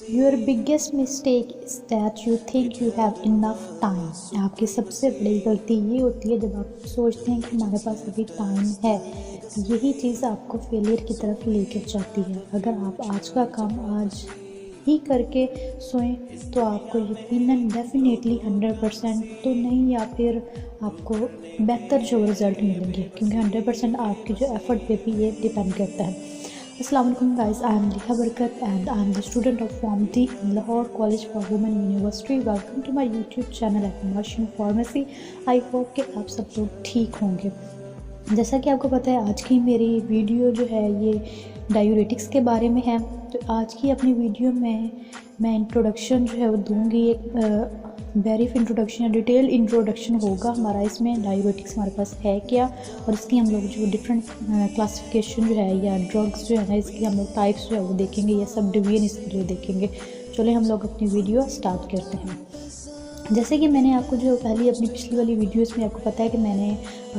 Your biggest mistake is that you think you have enough time. आपकी सबसे बड़ी गलती ये होती है जब आप सोचते हैं कि हमारे पास अभी टाइम है। यही चीज़ आपको फेलियर की तरफ लेकर जाती है। अगर आप आज का काम आज ही करके सोएं तो आपको यकीनन डेफिनेटली 100% तो नहीं, या फिर आपको बेहतर जो रिज़ल्ट मिलेंगे, क्योंकि 100% आपकी जो एफ़र्ट पे भी ये डिपेंड करता है। अस्सलाम वालेकुम guys, I am Liha Barkat and I am the student of pharm D Lahore college for women university. Welcome to my YouTube channel at machine pharmacy. I hope कि आप सब लोग ठीक होंगे। जैसा कि आपको पता है, आज की मेरी वीडियो जो है ये डायूरेटिक्स के बारे में है। तो आज की अपनी वीडियो में मैं इंट्रोडक्शन जो है वो दूंगी, एक ब्रीफ इंट्रोडक्शन, डिटेल इंट्रोडक्शन होगा हमारा। इसमें डायूरेटिक्स हमारे पास है क्या, और इसकी हम लोग जो डिफरेंट क्लासिफिकेशन जो है या ड्रग्स जो है ना, इसकी हम लोग टाइप्स जो है वो देखेंगे, या सब डिवीजन इसके जो देखेंगे। चलिए हम लोग अपनी वीडियो स्टार्ट करते हैं। जैसे कि मैंने आपको जो पहली अपनी पिछली वाली वीडियोस में आपको पता है कि मैंने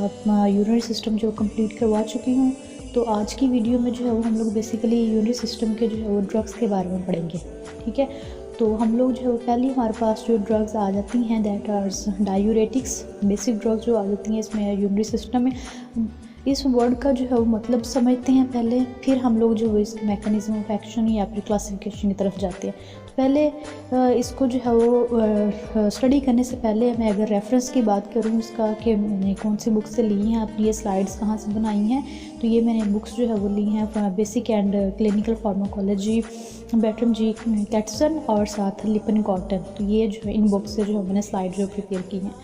अपना यूरिनरी सिस्टम जो कंप्लीट करवा चुकी हूँ। तो आज की वीडियो में जो है वो हम लोग बेसिकली यूरिनरी सिस्टम के जो है वो ड्रग्स के बारे में पढ़ेंगे, ठीक है। तो हम लोग जो है पहले हमारे पास जो ड्रग्स आ जाती हैं that are diuretics, basic drugs जो आ जाती हैं इसमें यूरिनरी सिस्टम में। इस वर्ड का जो है वो मतलब समझते हैं पहले, फिर हम लोग जो है इसके मैकेनिज्म ऑफ एक्शन या फिर क्लासिफिकेशन की तरफ जाते हैं। तो पहले इसको जो है वो स्टडी करने से पहले मैं अगर रेफरेंस की बात करूँ इसका कि मैंने कौन सी बुक से ली हैं, अपनी ये स्लाइड्स कहाँ से बनाई हैं, तो ये मैंने बुक्स जो है वो ली हैं basic and clinical pharmacology, बैटरम ji Katzung और साथ लिपन कॉटन। तो ये जो है इन बुक्स से जो मैंने स्लाइड जो प्रिपेयर की हैं।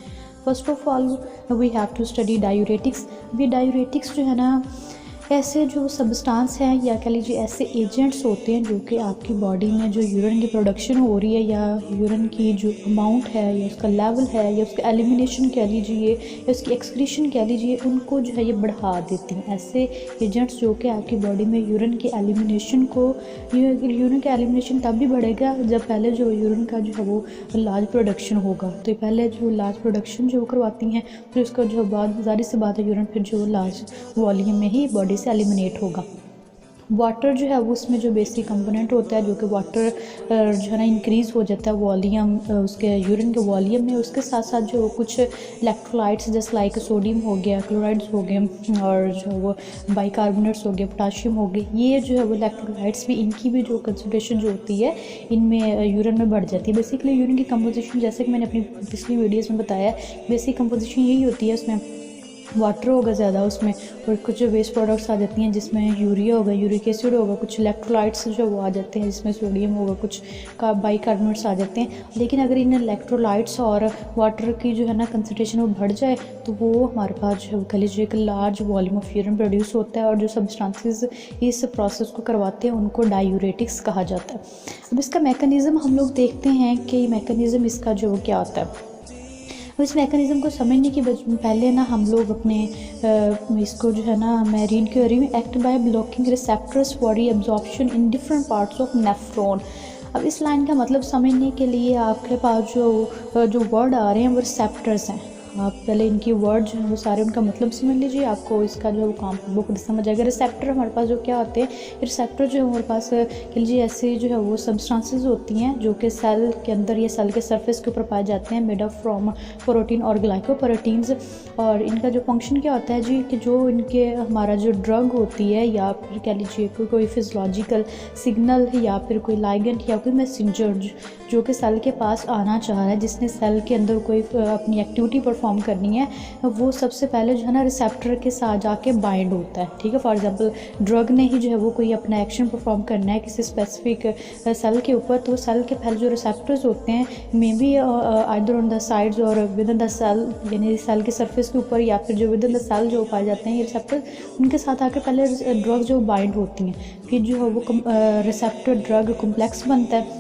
First of all we have to study diuretics. भी डायूरेटिक्स जो है ना, ऐसे जो सब्सटेंस हैं या कह लीजिए ऐसे एजेंट्स होते हैं जो कि आपकी बॉडी में जो यूरिन की प्रोडक्शन हो रही है, या यूरिन की जो अमाउंट है या उसका लेवल है या उसका एलिमिनेशन कह लीजिए या उसकी एक्सक्रीशन कह लीजिए, उनको जो है ये बढ़ा देती हैं। ऐसे एजेंट्स जो कि आपकी बॉडी में यूरिन के एलिमिनेशन को, यूरिन का एलिमिनेशन तब भी बढ़ेगा जब पहले जो यूरिन का जो है वो लार्ज प्रोडक्शन होगा। तो पहले जो लार्ज प्रोडक्शन जो करवाती हैं, फिर उसका जो बाद ज़ाहिर सी बात है यूरिन फिर जो लार्ज वॉल्यूम में ही बॉडी से एलिमिनेट होगा। वाटर जो है वो उसमें जो बेसिक कंपोनेंट होता है, जो कि वाटर जो है ना इंक्रीज़ हो जाता है वॉल्यूम, उसके यूरिन के वॉल्यूम में। उसके साथ साथ जो कुछ इलेक्ट्रोलाइट्स जैसे लाइक सोडियम हो गया, क्लोराइड्स हो गए, और जो वो बाइकार्बोनेट्स हो गए, पोटाशियम हो गए, ये जो है वो इलेक्ट्रोलाइट्स भी, इनकी भी जो कंसनट्रेशन जो होती है इनमें यूरिन में बढ़ जाती है। बेसिकली यूरिन की कंपोजिशन, जैसे कि मैंने अपनी पिछली वीडियोज़ में बताया, बेसिक कंपोजिशन यही होती है। उसमें वाटर होगा ज़्यादा उसमें, और कुछ जो वेस्ट प्रोडक्ट्स आ जाती हैं जिसमें यूरिया होगा, यूरिक एसिड होगा, कुछ इलेक्ट्रोलाइट्स जो वो आ जाते हैं जिसमें सोडियम होगा, कुछ का बाइकार्बोनेट्स आ जाते हैं। लेकिन अगर इन इलेक्ट्रोलाइट्स और वाटर की जो है ना कंसनट्रेशन वो बढ़ जाए तो वो हमारे पास जो कह लीजिए एक large volume of urine produce होता है, और जो सब्सटेंसेस इस प्रोसेस को करवाते हैं उनको डायूरेटिक्स कहा जाता है। अब इसका मैकेनिज़्म हम लोग देखते हैं कि मैकेनिज़्म इसका जो क्या होता है। इस मैकेनिज़्म को समझने की पहले ना हम लोग अपने इसको जो है ना मैं रीड कर रही हूँ, act by blocking receptors for absorption in different parts of nephron. अब इस लाइन का मतलब समझने के लिए आपके पास जो वर्ड आ रहे हैं वो रिसेप्टर्स हैं। आप पहले इनकी वर्ड जो है वो सारे उनका मतलब समझ लीजिए, आपको इसका जो काम बुक समझ आएगा। रिसेप्टर हमारे पास जो क्या होते हैं, रिसेप्टर जो है हमारे पास कह लीजिए ऐसे जो है वो सब्सटेंसेस होती हैं जो कि सेल के अंदर या सेल के सरफेस के ऊपर पाए जाते हैं, मेड अप फ्रॉम प्रोटीन और ग्लाइकोप्रोटीन्स। और इनका जो फंक्शन क्या होता है जी, कि जो इनके हमारा जो ड्रग होती है या फिर कह लीजिए कोई फिजियोलॉजिकल सिग्नल या फिर कोई लाइगेंट या कोई मैसेंजर जो कि सेल के पास आना चाह रहा है, जिसने सेल के अंदर कोई अपनी एक्टिविटी परफॉर्म करनी है, वो सबसे पहले जो है ना रिसेप्टर के साथ जाके बाइंड होता है, ठीक है। फॉर एग्जांपल ड्रग ने ही जो है वो कोई अपना एक्शन परफॉर्म करना है किसी स्पेसिफिक सेल के ऊपर, तो सेल के पहले जो रिसेप्टर्स होते हैं may be either on the sides और विद इन द सेल, यानी सेल के सरफेस के ऊपर या फिर जो विद इन द सेल जो पाए जाते हैं ये रिसेप्टर, उनके साथ आकर पहले ड्रग जो बाइंड होती हैं, फिर जो है वो रिसेप्टर ड्रग कॉम्प्लेक्स बनता है।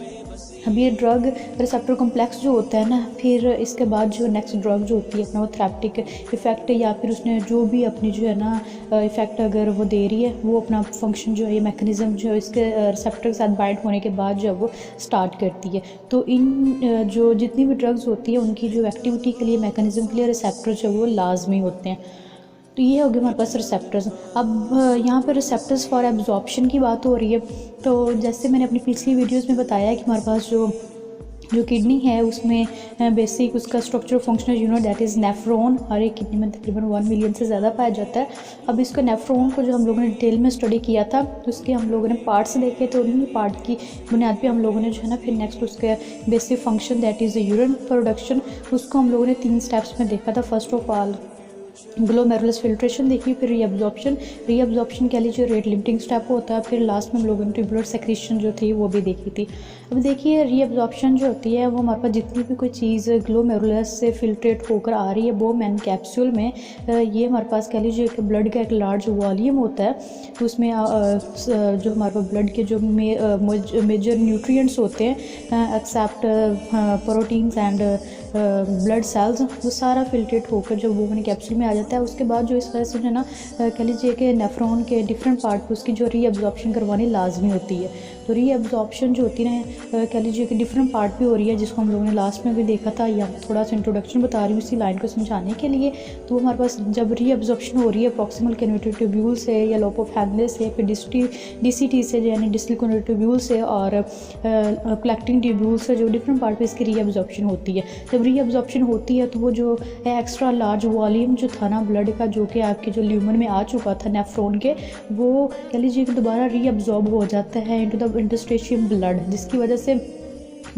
अब ये ड्रग रिसेप्टर कॉम्प्लेक्स जो होता है ना, फिर इसके बाद जो नेक्स्ट ड्रग जो होती है अपना वो थेरेप्टिक इफ़ेक्ट, या फिर उसने जो भी अपनी जो है ना इफ़ेक्ट अगर वो दे रही है, वो अपना फंक्शन जो है ये मैकेनिज़्म जो इसके रिसेप्टर के साथ बाइंड होने के बाद जो है वो स्टार्ट करती है। तो इन जो जितनी भी ड्रग्स होती है उनकी जो एक्टिविटी के लिए, मैकेनिज़्म के लिए रिसेप्टर जो है वो लाजमी होते हैं। तो ये हो गया हमारे पास रिसेप्टर्स। अब यहाँ पर रिसेप्टर्स फॉर एब्जॉर्प्शन की बात हो रही है। तो जैसे मैंने अपनी पिछली वीडियोस में बताया कि हमारे पास जो किडनी है उसमें बेसिक उसका structure functional unit that is nephron हर एक किडनी में तकरीबन 1 मिलियन से ज़्यादा पाया जाता है। अब इसका नेफ्रॉन को जो हम लोगों ने डिटेल में स्टडी किया था तो उसके हम लोगों ने पार्ट्स देखे, तो उन्हीं पार्ट की बुनियाद पे हम लोगों ने जो है ना फिर नेक्स्ट उसके basic function that is urine production उसको हम लोगों ने 3 स्टेप्स में देखा था। First of all glomerulus filtration देखिए, फिर रीअब्जॉर्प्शन कह लीजिए रेट लिमिटिंग स्टेप होता है, फिर लास्ट में हम लोगों ने ट्यूबुलर सेक्रेशन जो थी वो भी देखी थी। अब देखिए रीअब्जॉर्प्शन जो होती है वो हमारे पास जितनी भी कोई चीज़ ग्लोमेरुलस से फिल्ट्रेट होकर आ रही है वो मैन कैप्सूल में ये हमारे पास कह लीजिए कि ब्लड का एक लार्ज वॉल्यूम होता है, तो उसमें जो हमारे पास ब्लड के जो मेजर न्यूट्रिएंट्स होते हैं except proteins and blood cells वो सारा फिल्ट्रेट होकर जब वो मैंने कैप्सूल में आ जाता है। उसके बाद जो इस वजह से जो है ना कह लीजिए कि नेफ्रॉन के डिफरेंट पार्ट पर उसकी जो रीअब्जॉर्प्शन करवानी लाजमी होती है। तो रीअब्जॉर्प्शन जो होती है कह लीजिए कि डिफरेंट पार्ट पे हो रही है, जिसको हम लोगों ने लास्ट में भी देखा था। या थोड़ा सा इंट्रोडक्शन बता रही हूँ इसी लाइन को समझाने के लिए। तो हमारे पास जब रीअब्जॉर्प्शन हो रही है प्रॉक्सिमल कन्वर्टेड ट्यूब्यूल से या लोब ऑफ हैंडले से, फिर DCT से यानी डिस्टल कन्वर्टेड ट्यूब्यूल से और कलेक्टिंग ट्यूब्यूल से, जो डिफरेंट पार्ट पे इसकी रीअब्जॉर्प्शन होती है। जब रीअब्जॉर्प्शन होती है तो वो जो एक्स्ट्रा लार्ज वॉल्यूम जो था ना ब्लड का जो कि आपके जो ल्यूमन में आ चुका था नेफ्रॉन के, वो कह लीजिए कि दोबारा रीअब्जॉर्ब हो जाता है इनटू द इंटरस्टिशियम ब्लड, जिसकी वजह से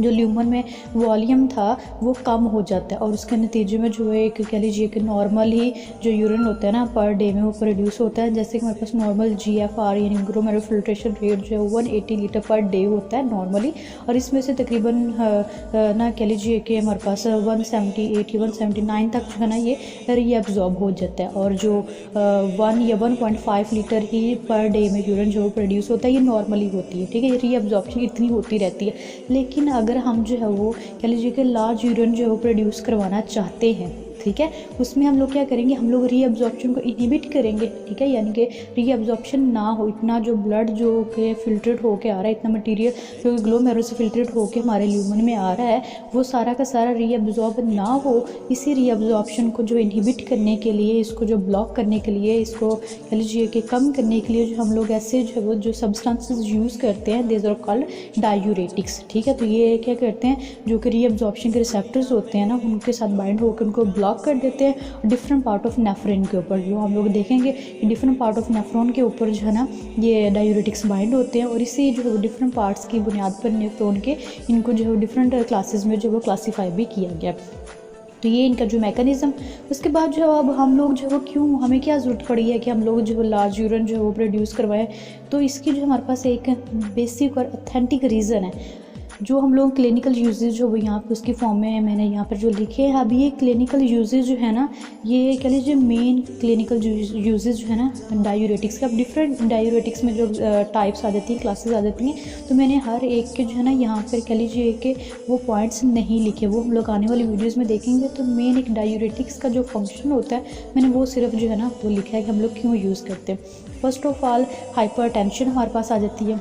जो ल्यूमन में वॉल्यूम था वो कम हो जाता है और उसके नतीजे में जो है एक कह लीजिए कि नॉर्मल ही जो यूरिन होता है ना पर डे में वो प्रोड्यूस होता है। जैसे कि हमारे पास नॉर्मल GFR यानी ग्लोमेरुलर फिल्ट्रेशन रेट जो है 180 लीटर पर डे होता है नॉर्मली, और इसमें से तकरीबन ना कह लीजिए कि हमारे पास 178 या 179 तक जो है ना ये रीअब्जॉर्ब हो जाता है, और जो 1 या 1.5 लीटर ही पर डे में यूरिन जो प्रोड्यूस होता है ये नॉर्मली होती है। ठीक है, ये रीअब्जॉर्प्शन इतनी होती रहती है। लेकिन अगर हम जो है वो कह लीजिए कि लार्ज यूरिन जो है वो प्रोड्यूस करवाना चाहते हैं, ठीक है, उसमें हम लोग क्या करेंगे, हम लोग रीअब्जॉर्प्शन को इनहिबिट करेंगे। ठीक है, यानी कि रीअब्जॉर्प्शन ना हो, इतना जो ब्लड जो कि फिल्ट्रेट होके आ रहा है, इतना मटेरियल जो ग्लोमेरुलस से फिल्ट्रेट होके हमारे ल्यूमन में आ रहा है वो सारा का सारा रीअब्जॉर्ब ना हो। इसी रीअब्जॉर्प्शन को जो इनहिबिट करने के लिए, इसको जो ब्लॉक करने के लिए, इसको कह लीजिए कि कम करने के लिए जो हम लोग ऐसे जो है वो जो सब्सटेंसेस यूज़ करते हैं देयर आर कॉल्ड डायूरेटिक्स। ठीक है, तो ये क्या करते हैं, जो कि रीअब्जॉर्प्शन के रिसेप्टर्स होते हैं ना उनके साथ बाइंड होकर उनको ब्लॉक कर देते हैं डिफरेंट पार्ट ऑफ नेफ्रॉन के ऊपर। जो हम लोग देखेंगे कि डिफरेंट पार्ट ऑफ नेफ्रॉन के ऊपर जो है ना ये डायूरेटिक्स बाइंड होते हैं, और इसी जो है डिफरेंट पार्ट्स की बुनियाद पर नेफ्रॉन के इनको जो है डिफरेंट क्लासेस में जो वो क्लासीफाई भी किया गया। तो ये इनका जो मैकेनिज़्म। उसके बाद जो अब हम लोग जो है क्यों, हमें क्या ज़रूरत पड़ी है कि हम लोग जो लार्ज यूरिन जो है वो प्रोड्यूस करवाएं। तो इसकी जो हमारे पास एक बेसिक और ऑथेंटिक रीज़न है। जो हम लोग क्लिनिकल यूजेज जो यहाँ पे उसकी फॉर्म में मैंने यहाँ पर जो लिखे हैं, अब ये क्लिनिकल यूजेज जो है ना ये कह लीजिए मेन क्लिनिकल यूजेज जो है ना डायूरेटिक्स का। अब डिफरेंट डायूरेटिक्स में जो टाइप्स आ जाती हैं, क्लासेस आ जाती हैं, तो मैंने हर एक के जो है ना यहाँ पर कह लीजिए कि वो पॉइंट्स नहीं लिखे, वो हम लोग आने वाली वीडियोज़ में देखेंगे। तो मेन एक डायूरेटिक्स का जो फंक्शन होता है मैंने वो सिर्फ जो है ना वो लिखा है कि हम लोग क्यों यूज़ करते हैं। फर्स्ट ऑफ ऑल हाइपरटेंशन हमारे पास आ जाती है।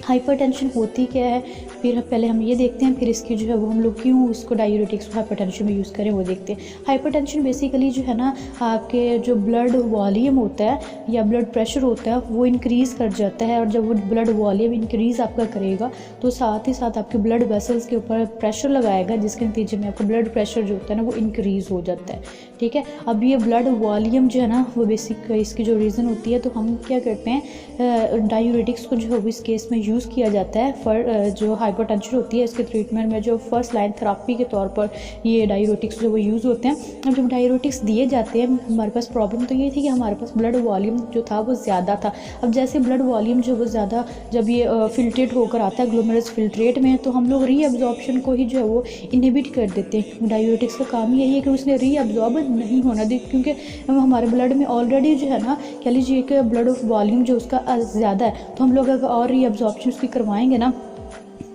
हाइपरटेंशन होती क्या है, फिर पहले हम ये देखते हैं, फिर इसकी जो है वो हम लोग क्यों इसको डायूरेटिक्स हाइपरटेंशन में यूज़ करें वो देखते हैं। हाइपरटेंशन बेसिकली जो है ना आपके जो ब्लड वॉल्यूम होता है या ब्लड प्रेशर होता है वो इंक्रीज़ कर जाता है, और जब वो ब्लड वॉल्यूम इंक्रीज़ आपका करेगा तो साथ ही साथ आपके ब्लड वेसल्स के ऊपर प्रेशर लगाएगा, जिसके नतीजे में आपका ब्लड प्रेशर जो होता है ना वो इंक्रीज़ हो जाता है। ठीक है, अब ये ब्लड वॉल्यूम जो है ना वो बेसिक इसकी जो रीज़न होती है, तो हम क्या करते हैं डायूरेटिक्स को जो है इस केस में यूज़ किया जाता है फॉर जो हाइपरटेंशन होती है इसके ट्रीटमेंट में। जो फर्स्ट लाइन थेरापी के तौर पर ये डायूरेटिक्स जो वो यूज़ होते हैं। अब जब डायूरेटिक्स दिए जाते हैं हमारे पास प्रॉब्लम तो ये थी कि हमारे पास ब्लड वॉल्यूम जो था वो ज़्यादा था। अब जैसे ब्लड वॉल्यूम जो वो ज़्यादा जब ये फिल्ट्रेट होकर आता है ग्लोमेरुलस फिल्ट्रेट में, तो हम लोग रीअब्जॉर्प्शन को ही जो है वो इनहिबिट कर देते हैं। डायूरेटिक्स का काम यही है कि उसने रीअब्जॉर्ब नहीं होना दे, क्योंकि हमारे ब्लड में ऑलरेडी जो है ना कह लीजिए कि ब्लड ऑफ वॉल्यूम जो उसका ज़्यादा है, तो हम लोग अगर और रीअब्जॉर्प्शन उसकी करवाएंगे ना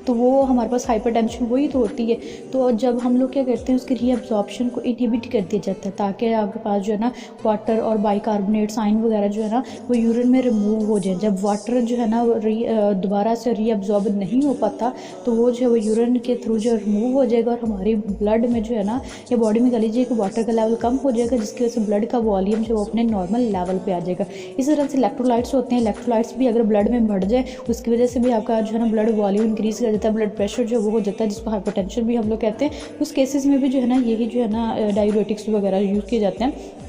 तो वो हमारे पास हाइपरटेंशन वही तो होती है। तो जब हम लोग क्या करते हैं उसके रीअब्जॉर्प्शन को इनहिबिट कर दिया जाता है ताकि आपके पास जो है ना वाटर और बाइकार्बोनेट्स आयन वगैरह जो है ना वो यूरिन में रिमूव हो जाए। जब वाटर जो है ना दोबारा से रीअब्जॉर्ब नहीं हो पाता तो वो जो है वो यूरिन के थ्रू जो रिमूव हो जाएगा और हमारी ब्लड में जो है ना या बॉडी में कह लीजिए कि वाटर का लेवल कम हो जाएगा, जिसकी वजह से ब्लड का वॉल्यूम जो है वो अपने नॉर्मल लेवल पे आ जाएगा। इसी तरह से इलेक्ट्रोलाइट्स होते हैं, इलेक्ट्रोलाइट्स भी अगर ब्लड में बढ़ जाए उसकी वजह से भी आपका जो है ना ब्लड वॉल्यूम इंक्रीज़ कर देता है, ब्लड प्रेशर जो वो हो जाता है जिसको हाइपरटेंशन भी हम लोग कहते हैं। उस केसेस में भी जो है ना यही जो है ना डायूरेटिक्स वगैरह यूज़ किए जाते हैं।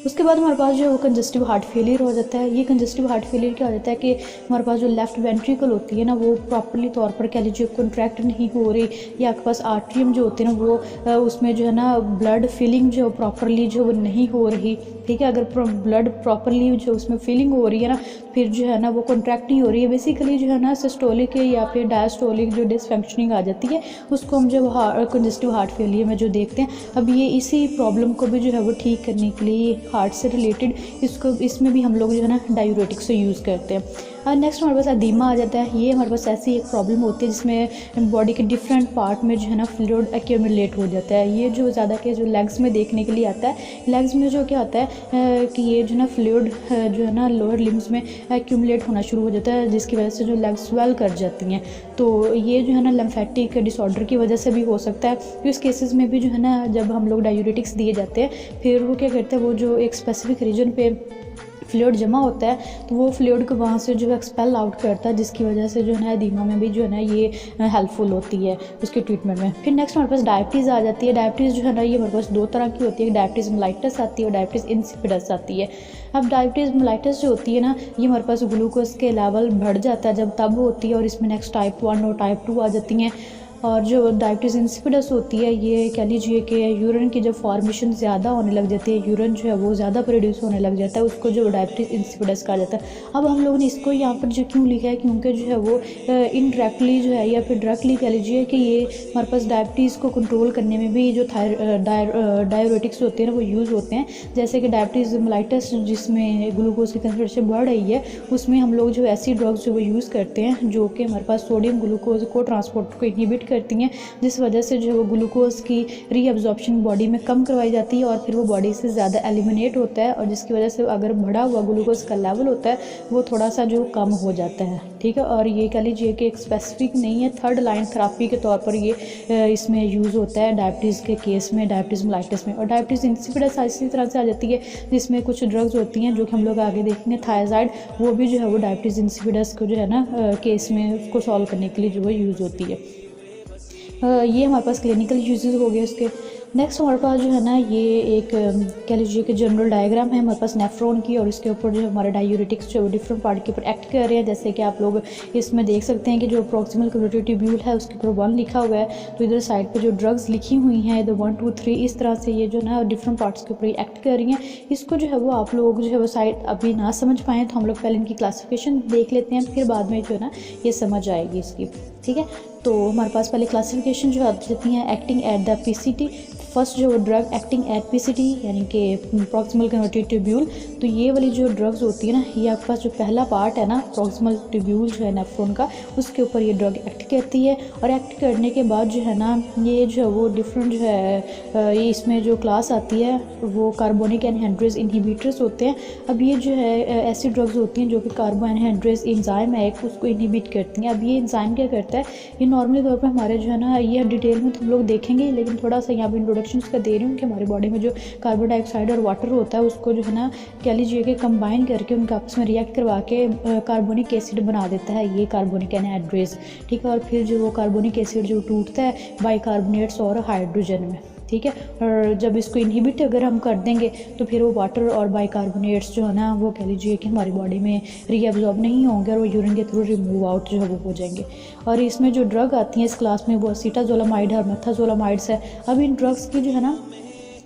उसके बाद हमारे पास जो है वो कंजस्टिव हार्ट फेलियर हो जाता है। ये कंजस्टिव हार्ट फेलियर क्या हो जाता है कि हमारे पास जो लेफ़्ट वेंट्रिकल होती है ना वो प्रॉपरली तौर पर कह लीजिए कॉन्ट्रैक्ट नहीं हो रही, या आपके पास आर्ट्रियम जो होते हैं ना वो उसमें जो है ना ब्लड फिलिंग जो प्रॉपरली जो वो नहीं हो रही, ठीक है। अगर ब्लड प्रॉपरली जो उसमें फिलिंग हो रही है ना फिर जो है ना वो कॉन्ट्रैक्ट नहीं हो रही है, बेसिकली जो है ना सिस्टोलिक या फिर डायस्टोलिक जो डिसफंक्शनिंग आ जाती है उसको हम जब कंजस्टिव हार्ट फेलियर में जो देखते हैं। अब ये इसी प्रॉब्लम को भी जो है वो ठीक करने के लिए हार्ट से रिलेटेड इसमें भी हम लोग जो है ना डायूरेटिक्स से यूज़ करते हैं। और नेक्स्ट हमारे पास एदीमा आ जाता है। ये हमारे पास ऐसी एक प्रॉब्लम होती है जिसमें बॉडी के डिफरेंट पार्ट में जो है ना फ्लूइड एक्यूमुलेट हो जाता है। ये जो ज़्यादा के जो लेग्स में देखने के लिए आता है, लेग्स में जो क्या होता है कि ये जो ना फ्लूइड जो है ना लोअर लिम्स में एक्यूमुलेट होना शुरू हो जाता है, जिसकी वजह से जो लेग्स स्वेल कर जाती हैं। तो ये जो है ना लिम्फेटिक डिसऑर्डर की वजह से भी हो सकता है। तो इस केसेस में भी जो है ना जब हम लोग डायूरेटिक्स दिए जाते हैं फिर वो क्या करते हैं वो जो एक स्पेसिफिक रीजन पे फ्लूइड जमा होता है तो वो फ्लूइड को वहाँ से जो है एक्सपेल आउट करता है, जिसकी वजह से जो है ना एदीमा में भी जो है ना ये हेल्पफुल होती है उसके ट्रीटमेंट में। फिर नेक्स्ट हमारे पास डायबिटीज़ आ जाती है। डायबिटीज़ जो है ना ये हमारे पास दो तरह की होती है, डायबिटीज़ मेलाइटस आती है और डायबिटीज़ इंसिपिडस आती है। अब डायबिटीज़ मेलाइटस जो होती है ना ये हमारे पास ग्लूकोज के लेवल बढ़ जाता है जब तब होती है, और इसमें नेक्स्ट टाइप 1 और टाइप 2 आ जाती हैं। और जो डायबिटीज़ इंसिपिडस होती है ये कह लीजिए कि यूरिन की जब फॉर्मेशन ज़्यादा होने लग जाती है, यूरिन जो है वो ज़्यादा प्रोड्यूस होने लग जाता है, उसको जो डायबिटीज़ इंसिपिडस कहा जाता है। अब हम लोगों ने इसको यहाँ पर जो क्यों लिखा है क्योंकि जो है वो इनडायरेक्टली जो है या फिर डायरेक्टली कह लीजिए कि ये हमारे पास डायबिटीज़ को कंट्रोल करने में भी जो डायूरेटिक्स होते हैं ना वो यूज़ होते हैं। जैसे कि डायबिटीज़ मेलाइटस जिसमें ग्लूकोज की कंसंट्रेशन बढ़ रही है उसमें हम लोग जो ऐसी ड्रग्स जो वो यूज़ करते हैं जो कि हमारे पास सोडियम ग्लूकोज को ट्रांसपोर्ट को इनहिबिट करती हैं, जिस वजह से जो है वो ग्लूकोज की रीअब्जॉर्प्शन बॉडी में कम करवाई जाती है और फिर वो बॉडी से ज़्यादा एलिमिनेट होता है, और जिसकी वजह से अगर बढ़ा हुआ ग्लूकोज का लेवल होता है वो थोड़ा सा जो कम हो जाता है, ठीक है। और ये कह लीजिए कि एक स्पेसिफिक नहीं है, थर्ड लाइन थेरेपी के तौर पर ये इसमें यूज़ होता है डायबिटीज़ के केस में, डायबिटीज़ मेलाइटस में। और डायबिटीज़ इंसिपिडस इसी तरह से आ जाती है जिसमें कुछ ड्रग्स होती हैं जो कि हम लोग आगे देखेंगे, थायराइड, वो भी जो है वो डायबिटीज़ इंसिपिडस को जो है ना केस में उसको सॉल्व करने के लिए जो है यूज़ होती है। ये हमारे पास क्लिनिकल यूजेस हो गए उसके। नेक्स्ट हमारे पास जो है ना ये एक कह लीजिए कि जनरल डायग्राम है हमारे पास नेफ्रॉन की, और इसके ऊपर जो हमारे डायूरेटिक्स जो डिफरेंट पार्ट के ऊपर एक्ट कर रहे हैं। जैसे कि आप लोग इसमें देख सकते हैं कि जो प्रॉक्सिमल कम्यूटेटिव ट्यूब्यूल है उसके ऊपर 1 लिखा हुआ है, तो इधर साइड पे जो ड्रग्स लिखी हुई हैं इधर 1 2 3 इस तरह से ये जो ना डिफरेंट पार्ट्स के ऊपर एक्ट कर रही हैं। इसको जो है वो आप लोग जो है वो साइड अभी ना समझ पाएँ तो हम लोग पहले इनकी क्लासिफिकेशन देख लेते हैं, फिर बाद में जो है ना ये समझ आएगी इसकी, ठीक है। तो हमारे पास पहले क्लासिफिकेशन जो आ जाती हैं acting at the PCT. First जो ड्रग एक्टिंग एट पीसीटी यानी कि प्रॉक्सिमल कन्वर्टेड ट्यूब्यूल, तो ये वाली जो ड्रग्स होती है ना ये आपके पास जो पहला पार्ट है ना प्रॉक्सिमल ट्यूब्यूल जो है नेफ्रॉन का उसके ऊपर ये ड्रग एक्ट करती है। और एक्ट करने के बाद जो है ना ये जो है वो डिफरेंट जो है ये इसमें जो क्लास आती है वो कार्बोनिक एनहाइड्रेज इनहिबिटर्स होते हैं। अब ये जो है ऐसी ड्रग्स होती हैं जो कि कार्बो एनहाइड्रेज एंजाइम है एक उसको इनहिबिट करती हैं। अब ये एंजाइम क्या करता है, ये नॉर्मली तौर पर हमारे जो है ना ये डिटेल में तो हम लोग देखेंगे, लेकिन थोड़ा सा यहाँ पर इंट्रोडक्शन का दे रही हूँ कि हमारी बॉडी में जो कार्बन डाइऑक्साइड और वाटर होता है उसको जो है ना कह लीजिए कि कंबाइन करके उनका आपस में रिएक्ट करवा के कार्बोनिक एसिड बना देता है ये कार्बोनिक एनहाइड्रेज, ठीक है। और फिर जो वो कार्बोनिक एसिड जो टूटता है बाइकार्बोनेट्स और हाइड्रोजन में, ठीक है। और जब इसको इनहिबिट अगर हम कर देंगे तो फिर वो वाटर और बाइकार्बोनेट्स जो है ना वो कह लीजिए कि हमारी बॉडी में रीअब्जॉर्ब नहीं होंगे और वो यूरिन के थ्रू रिमूव आउट जो है वो हो जाएंगे। और इसमें जो ड्रग आती हैं इस क्लास में वो असीटाजोलामाइड और मेथाजोलामाइड्स है। अब इन ड्रग्स की जो है ना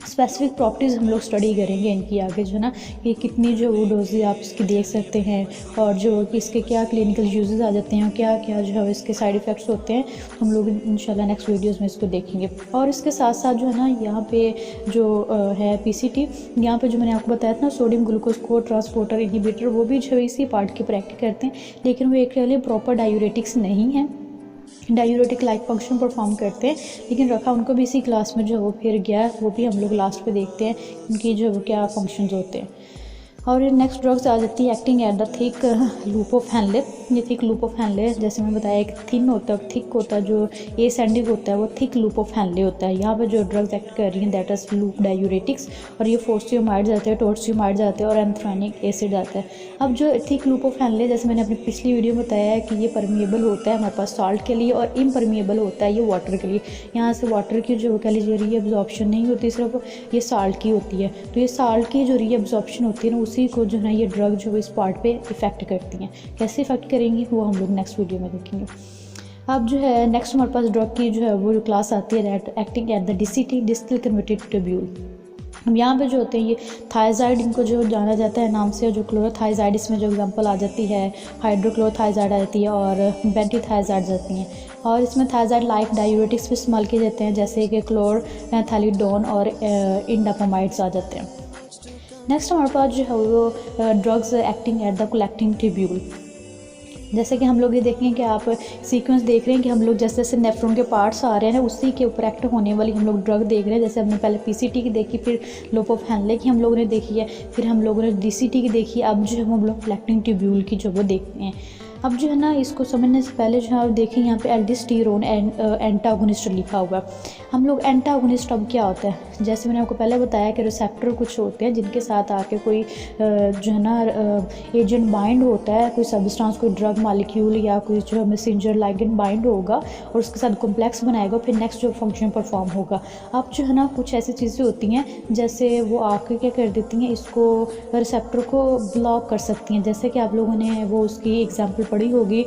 स्पेसिफिक प्रॉपर्टीज़ हम लोग स्टडी करेंगे इनकी आगे जो है ना कि कितनी जो वो डोजेज आप इसकी देख सकते हैं और जो कि इसके क्या क्लिनिकल यूजेस आ जाते हैं, क्या क्या जो है इसके साइड इफ़ेक्ट्स होते हैं, हम लोग इंशाल्लाह नेक्स्ट वीडियोस में इसको देखेंगे। और इसके साथ साथ जो है ना यहाँ पे जो है पीसीटी, यहाँ पे जो मैंने आपको बताया था ना सोडियम ग्लूकोज को ट्रांसपोर्टर इनहिबिटर, वो भी जो है इसी पार्ट के ऊपर एक्ट करते हैं, लेकिन वो एक प्रॉपर डायूरेटिक्स नहीं है। डायूरेटिक लाइक फंक्शन परफॉर्म करते हैं, लेकिन रखा उनको भी इसी क्लास में जो वो फिर गया, वो भी हम लोग लास्ट पे देखते हैं उनकी जो वो क्या फंक्शंस होते हैं। और नेक्स्ट ड्रग्स आ जाती है acting at the thick loop of Henle. ये थिक लूप ऑफ हैनले जैसे मैंने बताया एक थिन होता है, थिक होता है, जो एसेंडिक होता है वो थिक लूप ऑफ हैनले होता है। यहाँ पे जो ड्रग्स एक्ट कर रही हैं दैट इज लूप डायूरेटिक्स, और ये फोर्सियोमाइड जाते हैं, टोर्सियोमाइड जाते हैं और एंथ्रानिक एसिड आता है। अब जो थिक लूप ऑफ हैनले जैसे मैंने अपनी पिछली वीडियो में बताया है कि ये परमिएबल होता है हमारे पास सॉल्ट के लिए और इम्परमिएबल होता है ये वाटर के लिए। यहाँ से वाटर की जो कह लीजिए रीअब्जॉर्प्शन नहीं होती, सिर्फ ये साल्ट की होती है। तो ये साल्ट की जो रीअब्जॉर्प्शन होती है ना, उसी को जो है ये ड्रग जो इस पार्ट पे इफ़ेक्ट करती हैं। कैसे इफ़ेक्ट करेंगी वो हम लोग नेक्स्ट वीडियो में देखेंगे। अब जो है नेक्स्ट हमारे पास ड्रग की जो है वो जो क्लास आती है that acting at the DCT distil converted tubule. अब यहाँ पे जो होते हैं ये थायजाइड, इनको जो जाना जाता है नाम से, जो क्लोरोथायजाइड इसमें जो एग्जांपल आ जाती है, हाइड्रोक्लोरोथायजाइड आ जाती है और बेंटीथायजाइड जाती हैं। और इसमें थायजाइड लाइक डायूरेटिक्स भी इस्तेमाल किए जाते हैं जैसे कि क्लोरथैलिडोन और इंडापामाइड्स आ जाते हैं। नेक्स्ट हमारे पास जो है वो drugs acting at the collecting tubule. जैसे कि हम लोग ये देखें कि आप सीक्वेंस देख रहे हैं कि हम लोग जैसे जैसे नेफ्रॉन के पार्ट्स आ रहे हैं उसी के ऊपर एक्ट होने वाली हम लोग ड्रग देख रहे हैं। जैसे हमने पहले PCT की देखी, फिर लूप ऑफ हैनले की हम लोगों ने देखी है, फिर हम लोगों ने DCT की देखी, अब जो है हम लोग कलेक्टिंग ट्यूब्यूल की जो वो देखते हैं। अब जो है ना इसको समझने से पहले जो है आप देखें यहाँ पे एल्डिस्टीरोन एंटागोनिस्ट लिखा हुआ है। हम लोग एंटागोनिस्ट अब क्या होता है, जैसे मैंने आपको पहले बताया कि रिसेप्टर कुछ होते हैं जिनके साथ आके कोई जो है ना एजेंट बाइंड होता है, कोई सब्सटेंस, कोई ड्रग मॉलिक्यूल या कोई जो मैसेंजर लाइगेंड बाइंड होगा और उसके साथ कॉम्प्लेक्स बनाएगा, फिर नेक्स्ट जो फंक्शन परफॉर्म होगा। अब जो है ना कुछ ऐसी चीज़ें होती हैं जैसे वो आके क्या कर देती हैं, इसको रिसेप्टर को ब्लॉक कर सकती हैं। जैसे कि आप लोगों ने वो उसकी एग्जाम्पल पढ़ी होगी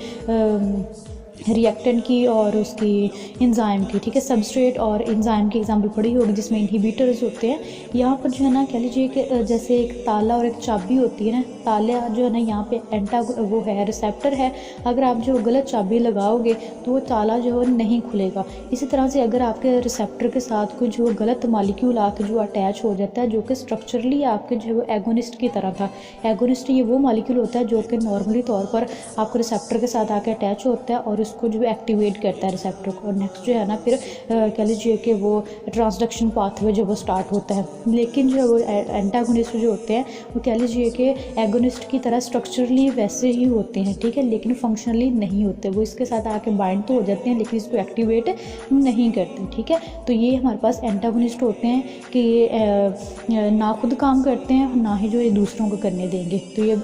रिएक्टेंट की और उसकी एंजाइम की, ठीक है, सबस्ट्रेट और एंजाइम की एग्जांपल पढ़ी होगी जिसमें इनहिबिटर्स होते हैं। यहाँ पर जो है ना कह लीजिए कि जैसे एक ताला और एक चाबी होती है ना, ताला जो है ना यहाँ पे वो है रिसेप्टर है, अगर आप जो गलत चाबी लगाओगे तो वो ताला जो है नहीं खुलेगा। इसी तरह से अगर आपके रिसेप्टर के साथ कोई जो गलत मॉलिक्यूल आके जो अटैच हो जाता है, जो कि स्ट्रक्चरली आपके जो है वो एगोनिस्ट की तरह था। एगोनिस्ट ये वो मॉलिक्यूल होता है जो कि नॉर्मली तौर पर आपके रिसेप्टर के साथ आके अटैच होता है और उसको जो एक्टिवेट करता है रिसेप्टर को, और नेक्स्ट जो है ना फिर कह लीजिए कि वो ट्रांसडक्शन पाथवे जो वो स्टार्ट होता है। लेकिन जो वो एंटागोनिस्ट जो होते हैं वो कह लीजिए कि एगोनिस्ट की तरह स्ट्रक्चरली वैसे ही होते हैं, ठीक है, लेकिन फंक्शनली नहीं होते। वो इसके साथ आके बाइंड तो हो जाते हैं लेकिन इसको एक्टिवेट नहीं करते, ठीक है। तो ये हमारे पास एंटागोनिस्ट होते हैं कि ये ना खुद काम करते हैं ना ही जो ये दूसरों को करने देंगे, तो ये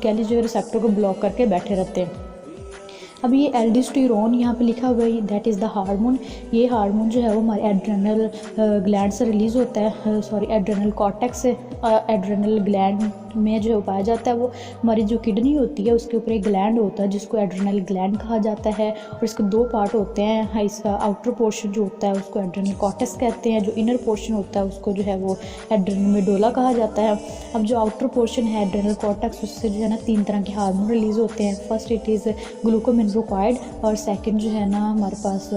कह लीजिए रिसेप्टर को ब्लॉक करके बैठे रहते हैं। अब ये एल्डिस्टीरोन यहाँ पे लिखा हुआ है दैट इज़ द हार्मोन। ये हार्मोन जो है वो हमारे एड्रेनल ग्लैंड से रिलीज़ होता है, सॉरी एड्रेनल कॉर्टेक्स से, एड्रेनल ग्लैंड में जो पाया जाता है। वो हमारी जो किडनी होती है उसके ऊपर एक ग्लैंड होता है जिसको एड्रेनल ग्लैंड कहा जाता है, और इसके दो पार्ट होते हैं। इसका आउटर पोर्शन जो होता है उसको एड्रेनल कॉर्टेक्स कहते हैं, जो इनर पोर्शन होता है उसको जो है वो एड्रेनल मेडुला कहा जाता है। अब जो आउटर पोर्शन है एड्रेनल कॉर्टेक्स, उससे जो है ना 3 तरह के हार्मोन रिलीज़ होते हैं। फर्स्ट इट इज़ ग्लूकोमिनरोक्वाइड, और सेकंड जो है ना हमारे पास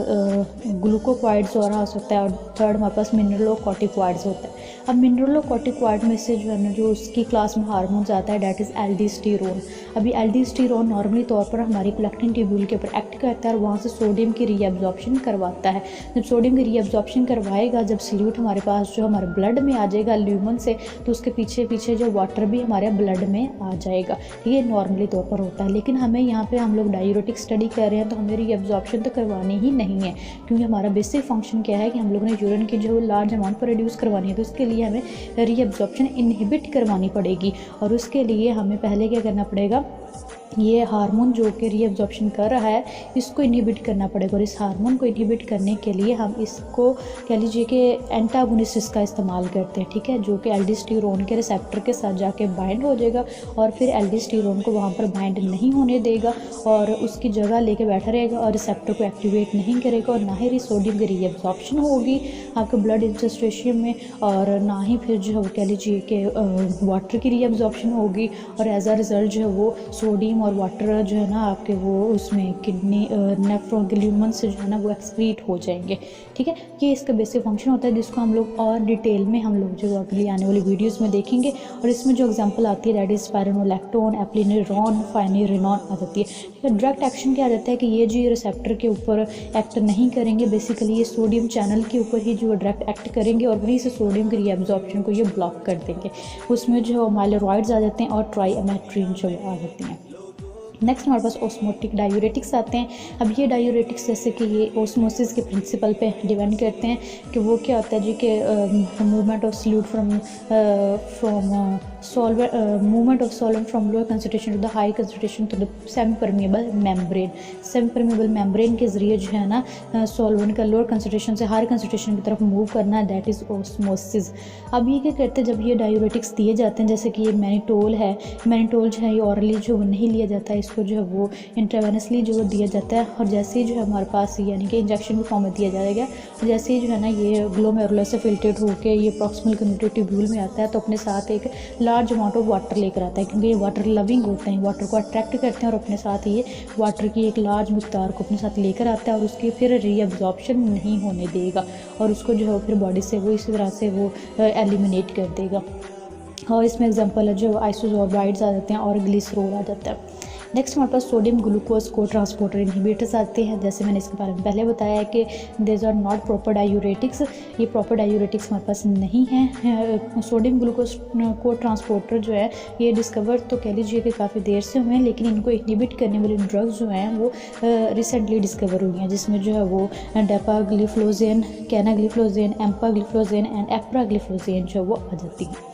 ग्लूकोक्वाइड्स और हो सकता है, और थर्ड हमारे पास मिनरलोकॉर्टिकॉइड्स होता है। अब मिनरलोकॉर्टिकॉइड में से जो है ना जो उसकी क्लास में हार्मोन आता है डैट इज़ एल्डिस्टीरोन। अभी एल्डिस्टीरोन नॉर्मली तौर पर हमारी कलेक्टिंग ट्यूब्यूल के ऊपर एक्ट करता है और वहाँ से सोडियम की रीअब्जॉर्प्शन करवाता है। जब सोडियम की रीअब्जॉर्प्शन करवाएगा, जब सल्यूट हमारे पास जो हमारे ब्लड में आ जाएगा ल्यूमन से, तो उसके पीछे पीछे जो वाटर भी हमारे ब्लड में आ जाएगा। ये नॉर्मली तौर पर होता है, लेकिन हमें यहाँ पे हम लोग डायूरेटिक स्टडी कर रहे हैं तो हमें रीअब्जॉर्प्शन तो करवानी ही नहीं है, क्योंकि हमारा बेसिक फंक्शन क्या है कि हम लोगों ने यूरिन की जो लार्ज अमाउंट पर रिड्यूस करवानी है, तो इसके लिए हमें रीअब्जॉर्प्शन इनहिबिट करवानी पड़ेगी। और उसके लिए हमें पहले क्या करना पड़ेगा, ये हार्मोन जो कि रीअब्जॉर्प्शन कर रहा है इसको इनहिबिट करना पड़ेगा, और इस हार्मोन को इनहिबिट करने के लिए हम इसको कह लीजिए कि एंटागोनिस्ट का इस्तेमाल करते हैं, ठीक है, जो कि एल्डिस्टीरोन के रिसेप्टर के साथ जाके बाइंड हो जाएगा और फिर एल्डिस्टीरोन को वहाँ पर बाइंड नहीं होने देगा और उसकी जगह लेके बैठा रहेगा और रिसेप्टर को एक्टिवेट नहीं करेगा, और ना ही सोडियम की रीअब्जॉर्प्शन होगी आपके ब्लड इंटरस्टिशियम में, और ना ही फिर जो है कह लीजिए कि वाटर की रीअब्जॉर्प्शन होगी, और एज अ रिज़ल्ट जो है वो सोडियम और वाटर जो है ना आपके वो उसमें किडनी नेफ्रॉन के ल्यूमन से जो है ना वो एक्सक्रीट हो जाएंगे। ठीक है, ये इसका बेसिक फंक्शन होता है जिसको हम लोग और डिटेल में हम लोग जो अगली आने वाली वीडियोस में देखेंगे। और इसमें जो एग्जांपल आती है दैट इज़ स्पाइरोनोलैक्टोन, एप्लिनेरॉन, फाइनेरेनॉन आ जाती है। ठीक है, डायरेक्ट एक्शन क्या रहता है कि ये जो रिसेप्टर के ऊपर एक्ट नहीं करेंगे, बेसिकली ये सोडियम चैनल के ऊपर ही जो डायरेक्ट एक्ट करेंगे और वहीं से सोडियम की रीअब्जॉर्प्शन को ये ब्लॉक कर देंगे। उसमें जो माइलोरॉइड्स आ जाते हैं और ट्राईएमेट्रिन जो आ जाती हैं। नेक्स्ट हमारे पास ऑस्मोटिक डायूरेटिक्स आते हैं। अब ये डायूरेटिक्स जैसे कि ये ऑस्मोसिस के प्रिंसिपल पे डिपेंड करते हैं कि वो क्या होता है जी कि movement of solute from movement of solvent from lower concentration to the high concentration to the semi permeable membrane. Semi permeable membrane के ज़रिए जो है ना सॉल्वेंट का लोअर कंसंट्रेशन से हाई कंसंट्रेशन की तरफ मूव करना है, दैट इज़ ऑस्मोसिस। अब ये क्या करते हैं जब ये डायूरेटिक्स दिए जाते हैं, जैसे कि ये मैनिटोल है, मैनिटोल जो है ये ऑरली जो वो नहीं लिया जाता है, इसको जो है वो इंट्रावेनसली जो दिया जाता है। और जैसे ही जो है हमारे पास यानी कि इंजेक्शन के फॉर्म में दिया जाएगा, और जैसे ही जो है ना ये ग्लोमेरुलर से फिल्ट्रेट होकर ये प्रॉक्सिमल कम्युनिकेटिव ट्यूब्यूल में आता है तो अपने साथ एक लार्ज अमाउंट ऑफ वाटर लेकर आता है, क्योंकि ये वाटर लविंग होते हैं, वाटर को अट्रैक्ट करते हैं और अपने साथ ये वाटर की एक लार्ज मिकदार को अपने साथ लेकर आता है और उसकी फिर रीअब्जॉर्प्शन नहीं होने देगा और उसको जो है फिर बॉडी से वो इसी तरह से वो एलिमिनेट कर देगा। और इसमें एग्जांपल है जो आइसोसोर्बाइड्स आ जाते हैं और ग्लिसरॉल आ जाता है। नेक्स्ट हमारे पास सोडियम ग्लूकोज को ट्रांसपोर्टर इनहिबिटर्स आते हैं। जैसे मैंने इसके बारे में पहले बताया है कि these are not proper diuretics, ये प्रॉपर डायूरेटिक्स हमारे पास नहीं है। सोडियम ग्लूकोज को ट्रांसपोर्टर जो है ये डिस्कवर तो कह लीजिए कि काफ़ी देर से हुए हैं, लेकिन इनको इनहिबिट करने वाली ड्रग्स जो हैं वो रिसेंटली डिस्कवर हुई हैं, जिसमें जो है वो डेपाग्लिफ्लोजेन, कैनाग्लिफ्लोजेन, एम्पाग्लिफ्लोजेन एंड एप्राग्लिफ्लोजेन जो है वो आ जाती हैं।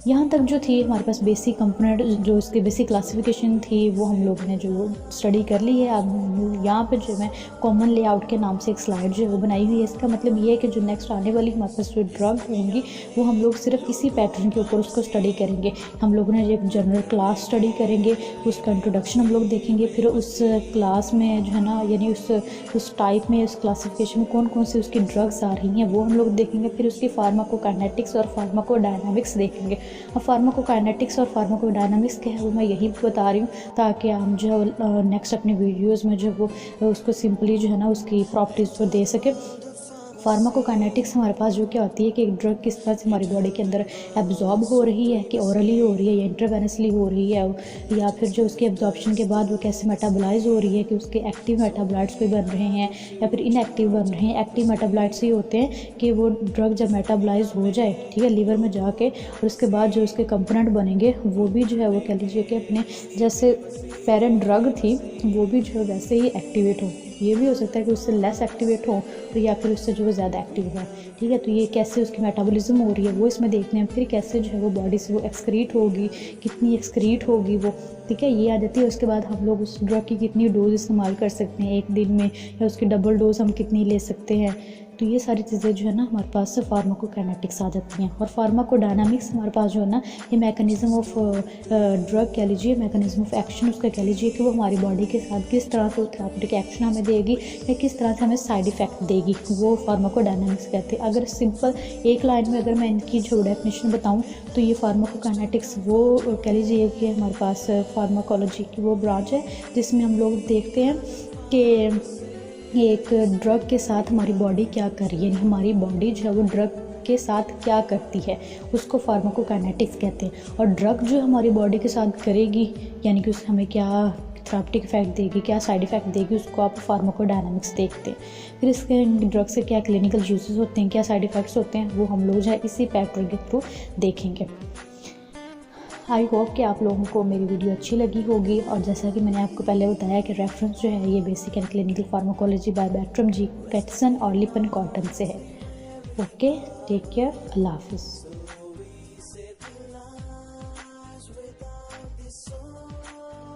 यहाँ तक जो थी हमारे पास बेसिक कंपोनेंट जो इसकी बेसिक क्लासिफिकेशन थी वो हम लोगों ने जो स्टडी कर ली है। अब यहाँ पे जो मैं कॉमन लेआउट के नाम से एक स्लाइड जो है वो बनाई हुई है। इसका मतलब ये है कि जो नेक्स्ट आने वाली हमारे पास जो ड्रग होंगी वो हम लोग सिर्फ इसी पैटर्न के ऊपर उसको स्टडी करेंगे। हम लोगों ने एक जनरल क्लास स्टडी करेंगे, उसका इंट्रोडक्शन हम लोग देखेंगे, फिर उस क्लास में जो है ना यानी उस टाइप में उस क्लासिफिकेशन में कौन कौन सी उसकी ड्रग्स आ रही हैं वो हम लोग देखेंगे, फिर उसकी फार्माकोकाइनेटिक्स और फार्माकोडायनामिक्स देखेंगे। अब फार्माकोकाइनेटिक्स और फार्माकोडायनामिक्स क्या है वो मैं यही बता रही हूँ ताकि हम जो नेक्स्ट अपनी वीडियोस में जो वो उसको सिंपली जो है ना उसकी प्रॉपर्टीज़ को दे सके। फार्माकोकाइनेटिक्स हमारे पास जो क्या होती है कि एक ड्रग किस तरह से हमारी बॉडी के अंदर एब्जॉर्ब हो रही है, कि ओरली हो रही है या इंट्रावेनसली हो रही है, या फिर जो उसके एब्जॉर्प्शन के बाद वो कैसे मेटाबोलाइज हो रही है, कि उसके एक्टिव मेटाबोलाइट्स कोई बन रहे हैं या फिर इनएक्टिव बन रहे हैं। एक्टिव मेटाबोलाइट्स ये होते हैं कि वो ड्रग जब मेटाबोलाइज हो जाए ठीक है लिवर में जाके, और उसके बाद जो उसके कंपोनेंट बनेंगे वो भी जो है वो कह लीजिए कि अपने जैसे पेरेंट ड्रग थी वो भी जो है वैसे ही एक्टिवेट हो। ये भी हो सकता है कि उससे लेस एक्टिवेट हो या फिर उससे जो है ज़्यादा एक्टिव हो। ठीक है, तो ये कैसे उसकी मेटाबॉलिज्म हो रही है वो इसमें देखते हैं। फिर कैसे जो है वो बॉडी से वो एक्सक्रीट होगी, कितनी एक्सक्रीट होगी वो, ठीक है, ये आ जाती है। उसके बाद हम लोग उस ड्रग की कितनी डोज इस्तेमाल कर सकते हैं एक दिन में, या उसकी डबल डोज हम कितनी ले सकते हैं। तो ये सारी चीज़ें जो है ना हमारे पास से फार्माकोकाइनेटिक्स आ जाती हैं। और फार्माकोडायनामिक्स हमारे पास जो है ना ये मैकेनिज़्म ऑफ ड्रग कह लीजिए, मैकेनिज़्म ऑफ एक्शन उसका कह लीजिए कि वो हमारी बॉडी के साथ किस तरह से थेराप्यूटिक एक्शन हमें देगी या किस तरह से हमें साइड इफ़ेक्ट देगी, वो फार्माकोडायनामिक्स कहते हैं। अगर सिंपल एक लाइन में अगर मैं इनकी जो डेफिनेशन बताऊँ तो ये फार्माकोकाइनेटिक्स वो कह लीजिए कि हमारे पास फार्माकोलॉजी की वो ब्रांच है जिसमें हम लोग देखते हैं कि एक ड्रग के साथ हमारी बॉडी क्या कर रही है, हमारी बॉडी जो है वो ड्रग के साथ क्या करती है उसको फार्माकोकाइनेटिक्स कहते हैं। और ड्रग जो हमारी बॉडी के साथ करेगी यानी कि उससे हमें क्या थेराप्यूटिक इफेक्ट देगी, क्या साइड इफ़ेक्ट देगी, उसको आप फार्माकोडायनामिक्स देखते हैं। फिर इसके ड्रग से क्या क्लिनिकल यूजेस होते हैं, क्या साइड इफ़ेक्ट्स होते हैं, वो हम लोग जो है इसी पैटर्न के थ्रू देखेंगे। आई होप कि आप लोगों को मेरी वीडियो अच्छी लगी होगी। और जैसा कि मैंने आपको पहले बताया कि रेफरेंस जो है ये basic and clinical pharmacology by Bertram G Katzung और लिपन कॉटन से है। ओके, टेक केयर, अल्लाह हाफिज़।